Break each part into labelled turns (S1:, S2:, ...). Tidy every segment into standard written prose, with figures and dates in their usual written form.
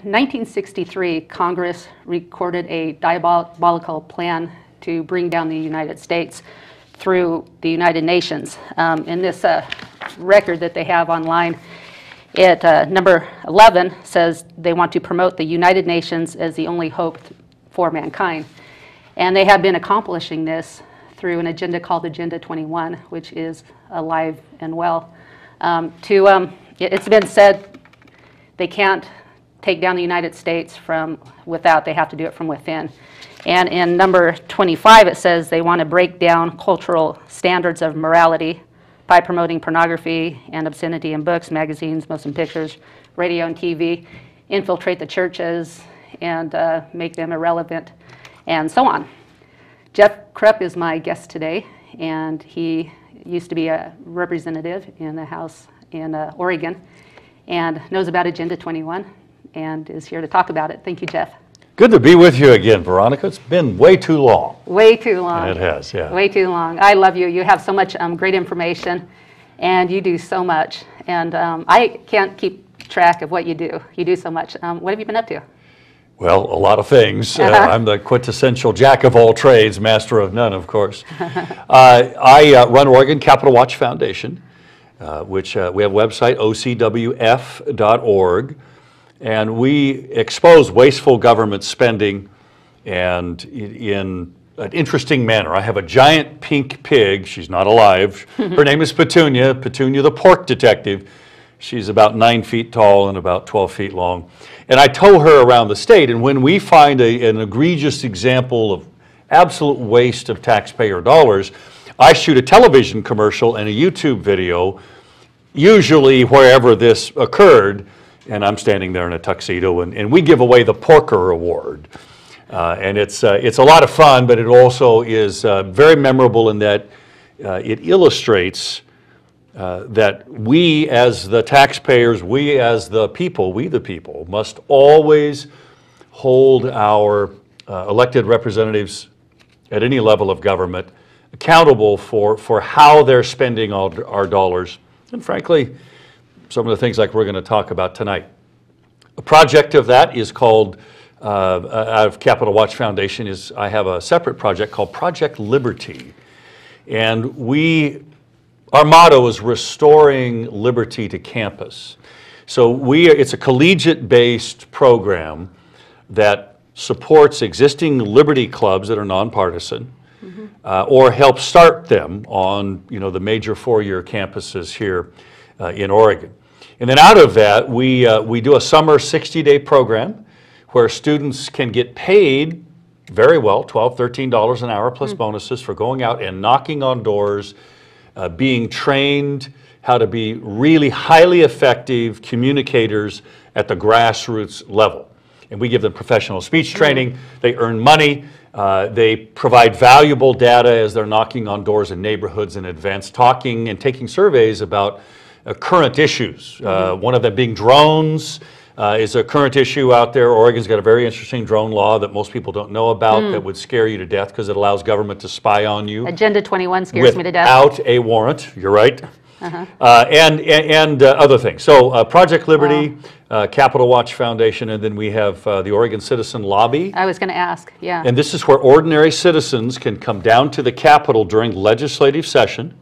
S1: 1963, Congress recorded a diabolical plan to bring down the United States through the United Nations. In this record that they have online, number 11 says they want to promote the United Nations as the only hope for mankind. And they have been accomplishing this through an agenda called Agenda 21, which is alive and well. It's been said they can't take down the United States from without, they have to do it from within. And in number 25, it says they want to break down cultural standards of morality by promoting pornography and obscenity in books, magazines, motion pictures, radio and TV, infiltrate the churches and make them irrelevant, and so on. Jeff Krupp is my guest today, and he used to be a representative in the House in Oregon and knows about Agenda 21 and is here to talk about it. Thank you, Jeff.
S2: Good to be with you again, Veronica. It's been way too long.
S1: Way too long.
S2: It has, yeah.
S1: Way too long. I love you. You have so much great information, and you do so much. And I can't keep track of what you do. You do so much. What have you been up to?
S2: Well, a lot of things. I'm the quintessential jack of all trades, master of none, of course. I run Oregon Capital Watch Foundation, which we have a website, ocwf.org. And we expose wasteful government spending and in an interesting manner. I have a giant pink pig. She's not alive. Her name is Petunia, Petunia the pork detective. She's about 9 feet tall and about 12 feet long. And I tow her around the state, and when we find an egregious example of absolute waste of taxpayer dollars, I shoot a television commercial and a YouTube video, usually wherever this occurred, and I'm standing there in a tuxedo, and we give away the Porker Award. And it's a lot of fun, but it also is very memorable in that it illustrates that we as the taxpayers, we as the people, must always hold our elected representatives at any level of government accountable for how they're spending our dollars, and frankly, some of the things like we're going to talk about tonight. A project of that is called, out of Capital Watch Foundation, I have a separate project called Project Liberty. And our motto is restoring liberty to campus. So it's a collegiate-based program that supports existing liberty clubs that are nonpartisan, or helps start them on the major four-year campuses here in Oregon. And then out of that, we do a summer 60-day program where students can get paid very well, $12, $13 an hour plus bonuses for going out and knocking on doors, being trained how to be really highly effective communicators at the grassroots level. And we give them professional speech training. They earn money. They provide valuable data as they're knocking on doors in neighborhoods and events, talking and taking surveys about current issues. One of them being drones is a current issue out there. Oregon's got a very interesting drone law that most people don't know about that would scare you to death because it allows government to spy on you.
S1: Agenda 21 scares me to death.
S2: Without a warrant, you're right. And other things. So Project Liberty, Capital Watch Foundation, and then we have the Oregon Citizen Lobby.
S1: I was going to ask, yeah.
S2: And this is where ordinary citizens can come down to the Capitol during legislative session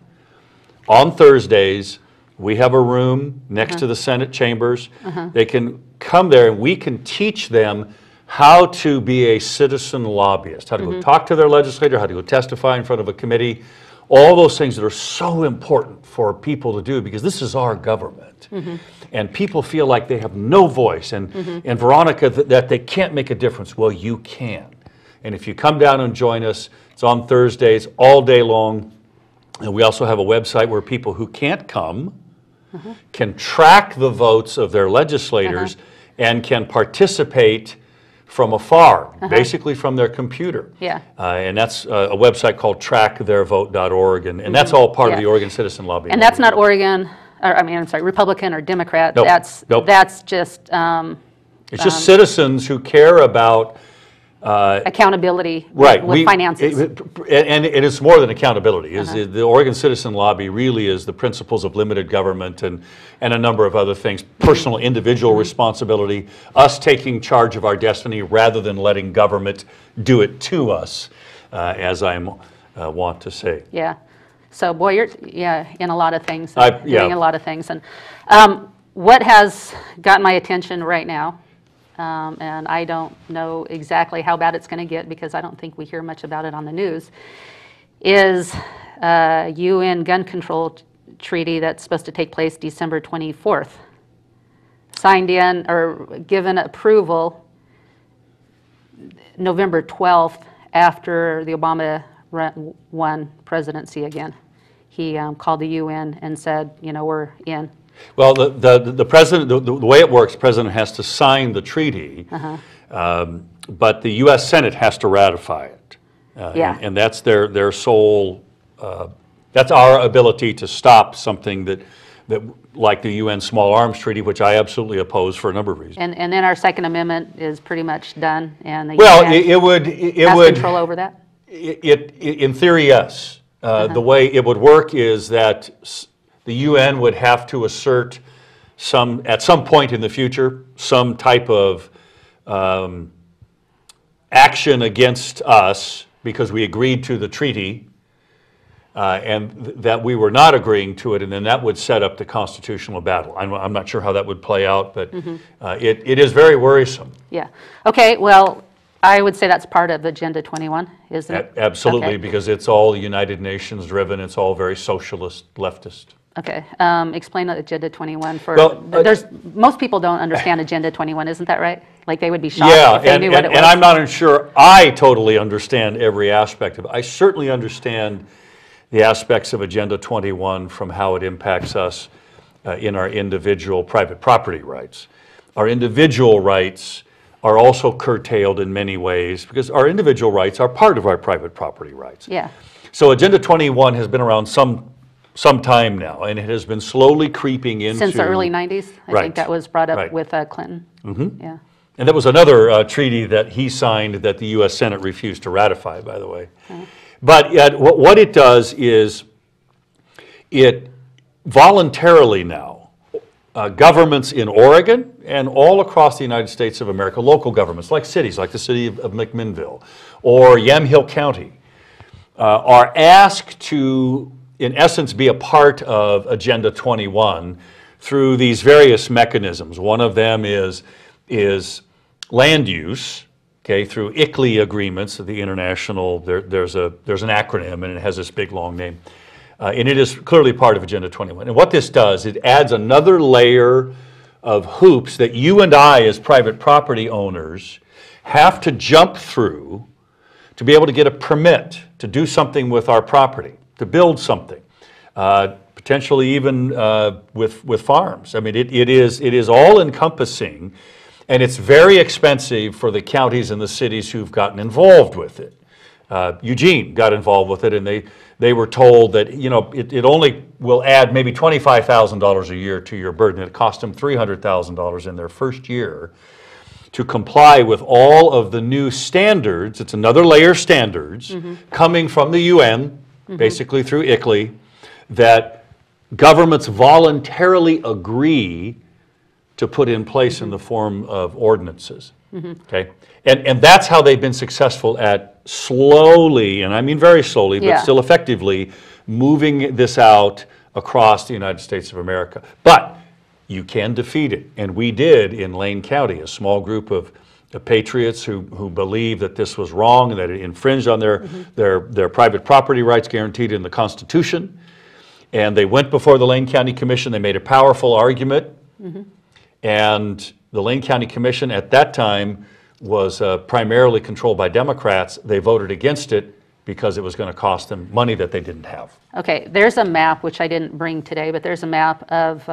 S2: on Thursdays. We have a room next to the Senate chambers. They can come there and we can teach them how to be a citizen lobbyist, how to go talk to their legislator, how to go testify in front of a committee, all those things that are so important for people to do because this is our government. And people feel like they have no voice and Veronica, that they can't make a difference. Well, you can. And if you come down and join us, it's on Thursdays all day long. And we also have a website where people who can't come can track the votes of their legislators and can participate from afar, basically from their computer. And that's a website called tracktheirvote.org, and that's all part of the Oregon Citizen Lobby.
S1: And that's not Oregon, or I'm sorry, Republican or Democrat.
S2: Nope.
S1: That's just...
S2: it's just citizens who care about
S1: accountability
S2: Right.
S1: with finances.
S2: And it's more than accountability. The Oregon Citizen Lobby really is the principles of limited government and a number of other things, personal, individual responsibility, us taking charge of our destiny rather than letting government do it to us, as I want to say.
S1: Yeah. So, boy, you're in a lot of things, doing a lot of things. And what has gotten my attention right now, and I don't know exactly how bad it's going to get because I don't think we hear much about it on the news, is UN gun control treaty that's supposed to take place December 24th. Signed in or given approval November 12th after the Obama won presidency again. He called the UN and said, you know, we're in.
S2: Well, the president, the way it works, the president has to sign the treaty, but the U.S. Senate has to ratify it. And that's their sole, that's our ability to stop something that like the UN Small Arms Treaty, which I absolutely oppose for a number of reasons.
S1: And then our Second Amendment is pretty much done, and the
S2: UN
S1: has control over that?
S2: In theory, yes. The way it would work is that the UN would have to assert at some point in the future, some type of action against us because we agreed to the treaty and that we were not agreeing to it, and then that would set up the constitutional battle. I'm not sure how that would play out, but it is very worrisome.
S1: Yeah. Okay, well, I would say that's part of Agenda 21, isn't it?
S2: Absolutely,
S1: okay.
S2: Because it's all United Nations driven. It's all very socialist, leftist.
S1: Okay. Explain Agenda 21 for, most people don't understand Agenda 21, isn't that right? Like they would be shocked if they knew what it was.
S2: And I'm not sure I totally understand every aspect of it. I certainly understand the aspects of Agenda 21 from how it impacts us in our individual private property rights. Our individual rights are also curtailed in many ways because our individual rights are part of our private property rights.
S1: Yeah.
S2: So Agenda 21 has been around some time now, and it has been slowly creeping into...
S1: Since the early 90s? I think that was brought up with Clinton. Yeah.
S2: And that was another treaty that he signed that the U.S. Senate refused to ratify, by the way. But what it does is it voluntarily now, governments in Oregon and all across the United States of America, local governments like cities, like the city of McMinnville or Yamhill County, are asked to, in essence, be a part of Agenda 21 through these various mechanisms. One of them is land use, okay, through ICLEI agreements, the international, there's an acronym and it has this big long name. And it is clearly part of Agenda 21. And what this does, it adds another layer of hoops that you and I as private property owners have to jump through to be able to get a permit to do something with our property, to build something, potentially even with farms. I mean, it is all encompassing, and it's very expensive for the counties and the cities who've gotten involved with it. Eugene got involved with it, and they were told that, you know, it only will add maybe $25,000 a year to your burden. It cost them $300,000 in their first year to comply with all of the new standards. It's another layer of standards coming from the UN, basically through ICLEI, that governments voluntarily agree to put in place in the form of ordinances. Okay, and that's how they've been successful at slowly, and I mean very slowly, but still effectively, moving this out across the United States of America. But you can defeat it, and we did in Lane County, a small group of patriots who believed that this was wrong and that it infringed on their private property rights guaranteed in the Constitution. And they went before the Lane County Commission. They made a powerful argument, and the Lane County Commission at that time was primarily controlled by Democrats. They voted against it because it was going to cost them money that they didn't have. Okay,
S1: there's a map, which I didn't bring today, but there's a map of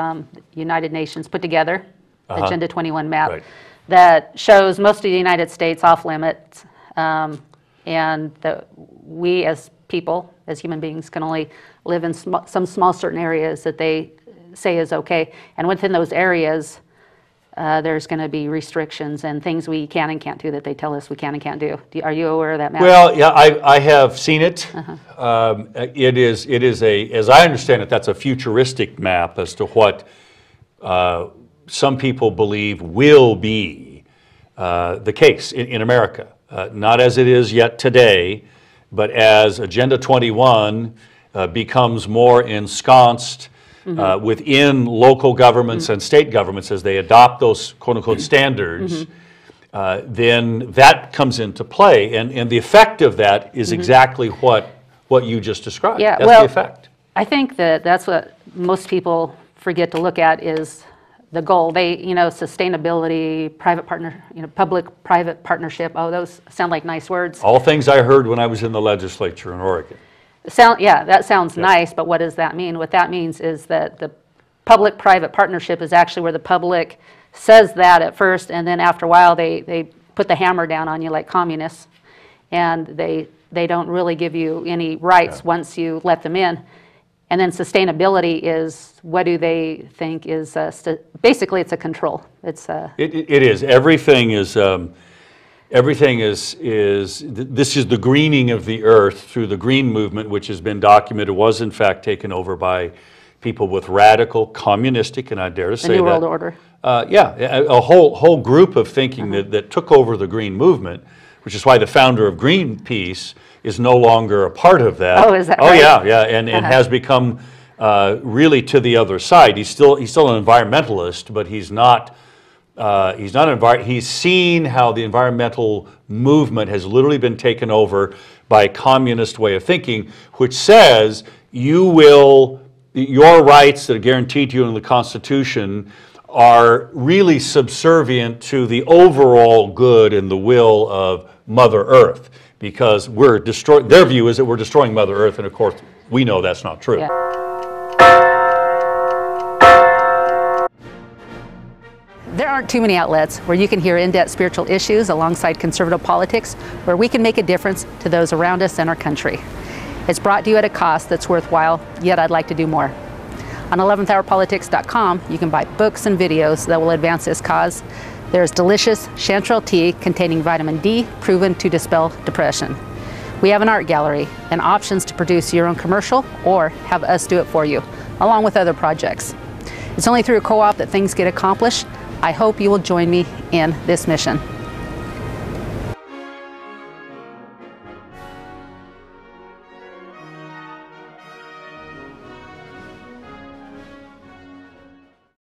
S1: United Nations put together, Agenda 21 map, that shows most of the United States off limits, and that we as people, as human beings, can only live in some small certain areas that they say is okay. And within those areas, there's going to be restrictions and things we can and can't do that they tell us we can and can't do. Are you aware of that, Matt?
S2: Well, yeah, I have seen it. It is a, as I understand it, that's a futuristic map as to what some people believe will be the case in America. Not as it is yet today, but as Agenda 21 becomes more ensconced within local governments and state governments as they adopt those quote-unquote standards, then that comes into play. And the effect of that is exactly what you just described.
S1: Yeah,
S2: that's
S1: well,
S2: the effect.
S1: I think that's what most people forget to look at is the goal. They, sustainability, private partner, public-private partnership. Oh, those sound like nice words.
S2: All things I heard when I was in the legislature in Oregon.
S1: Yeah, that sounds nice, but what does that mean? What that means is that the public-private partnership is actually where the public says that at first, and then after a while they put the hammer down on you like communists, and they don't really give you any rights once you let them in. And then sustainability is, what do they think is, basically it's a control. It's
S2: It is. Everything is, this is the greening of the earth through the green movement, which has been documented, was in fact taken over by people with radical communistic, and I dare to say that.
S1: the New World Order.
S2: A whole group of thinking that took over the green movement, which is why the founder of Greenpeace is no longer a part of that.
S1: Oh, is that right?
S2: Yeah, and has become really to the other side. He's still an environmentalist, but he's seen how the environmental movement has literally been taken over by a communist way of thinking, which says your rights that are guaranteed to you in the Constitution are really subservient to the overall good and the will of Mother Earth, because their view is that we're destroying Mother Earth, and of course we know that's not true.
S1: Yeah. There aren't too many outlets where you can hear in-depth spiritual issues alongside conservative politics, where we can make a difference to those around us and our country. It's brought to you at a cost that's worthwhile, yet I'd like to do more. On 11thhourpolitics.com, you can buy books and videos that will advance this cause. There's delicious chanterelle tea containing vitamin D, proven to dispel depression. We have an art gallery and options to produce your own commercial or have us do it for you, along with other projects. It's only through a co-op that things get accomplished. I hope you will join me in this mission.